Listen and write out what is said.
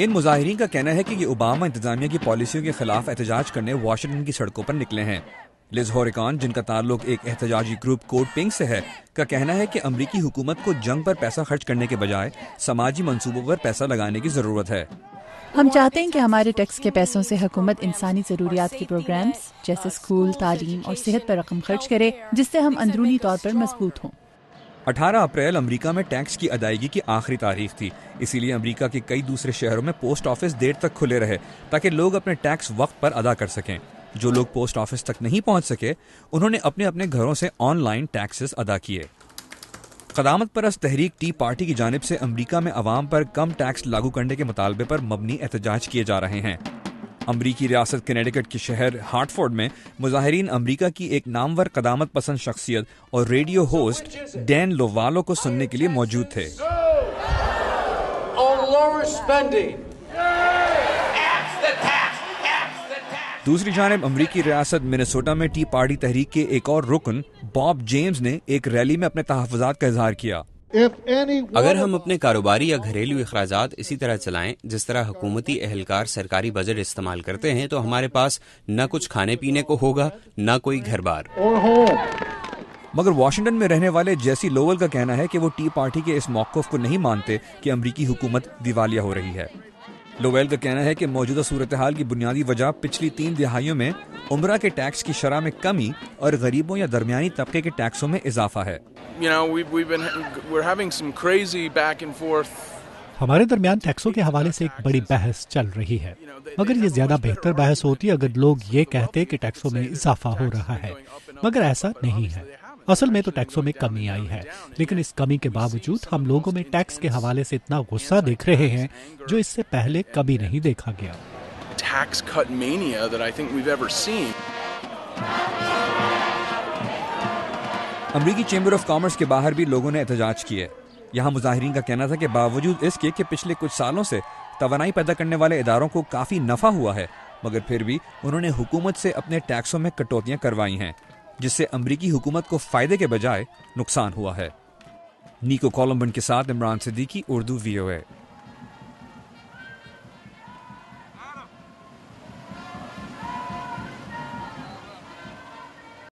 ان مظاہرین کا کہنا ہے کہ یہ اوباما انتظامیہ کی پالیسیوں کے خلاف احتجاج کرنے واشنگٹن کی سڑکوں پر نکلے ہیں۔ لز ہورکان، جن کا تعلق ایک احتجاجی گروپ کوڈ پنک سے ہے، کا کہنا ہے کہ امریکی حکومت کو جنگ پر پیسہ خرچ کرنے کے بجائے سماجی منصوبوں پر پیسہ لگانے کی ضرورت ہے۔ ہم چاہتے ہیں کہ ہمارے ٹیکس کے پیسوں سے حکومت انسانی ضروریات کے پروگرامز جیسے اسکول، تعلیم اور صحت پر رقم خرچ کرے، جس سے ہم اندرونی طور پر مضبوط ہوں۔ 18 اپریل امریکہ میں ٹیکس کی ادائیگی کی آخری تاریخ تھی، اسی لیے امریکہ کے کئی دوسرے شہروں میں پوسٹ آفس دیر تک کھلے رہے تاکہ لوگ اپنے ٹیکس وقت پر ادا کر سکیں۔ جو لوگ پوسٹ آفس تک نہیں پہنچ سکے، انہوں نے اپنے اپنے گھروں سے آن لائن ٹیکسز ادا کیے۔ قدامت پرست تحریک ٹی پارٹی کی جانب سے امریکہ میں عوام پر کم ٹیکس لاگو کرنے کے مطالبے پر مبنی احتجاج کیے جا رہے ہیں۔ امریکی ریاست کنیڈیکٹ کے شہر ہارٹفورڈ میں مظاہرین امریکہ کی ایک نامور قدامت پسند شخصیت اور ریڈیو ہوسٹ ڈین لووالو کو سننے کے لیے موجود تھے۔ دوسری جانب امریکی ریاست منیسوٹا میں ٹی پارٹی تحریک کے ایک اور رکن باب جیمز نے ایک ریلی میں اپنے تحفظات کا اظہار کیا۔ اگر ہم اپنے کاروباری یا گھریلو اخراجات اسی طرح چلائیں جس طرح حکومتی اہلکار سرکاری بجٹ استعمال کرتے ہیں تو ہمارے پاس نہ کچھ کھانے پینے کو ہوگا، نہ کوئی گھر بار۔ مگر واشنگٹن میں رہنے والے جیسی لوول کا کہنا ہے کہ وہ ٹی پارٹی کے اس موقف کو نہیں مانتے کہ امریکی حکومت دیوالیہ ہو رہی ہے۔ لوویل کا کہنا ہے کہ موجودہ صورتحال کی بنیادی وجہ پچھلی 3 دہائیوں میں عمرہ کے ٹیکس کی شرح میں کمی اور غریبوں یا درمیانی طبقے کے ٹیکسوں میں اضافہ ہے۔ ہمارے درمیان ٹیکسوں کے حوالے سے ایک بڑی بحث چل رہی ہے، مگر یہ زیادہ بہتر بحث ہوتی اگر لوگ یہ کہتے کہ ٹیکسوں میں اضافہ ہو رہا ہے، مگر ایسا نہیں ہے۔ اصل میں تو ٹیکسوں میں کمی آئی ہے، لیکن اس کمی کے باوجود ہم لوگوں میں ٹیکس کے حوالے سے اتنا غصہ دیکھ رہے ہیں جو اس سے پہلے کبھی نہیں دیکھا گیا۔ امریکی چیمبر آف کامرس کے باہر بھی لوگوں نے احتجاج کیے۔ یہاں مظاہرین کا کہنا تھا کہ باوجود اس کے کہ پچھلے کچھ سالوں سے توانائی پیدا کرنے والے اداروں کو کافی نفع ہوا ہے، مگر پھر بھی انہوں نے حکومت سے اپنے ٹیکسوں میں کٹوتیاں کروائی ہیں، جس سے امریکی حکومت کو فائدے کے بجائے نقصان ہوا ہے۔ نیکو کولمبن کے ساتھ عمران صدیقی، اردو VOA۔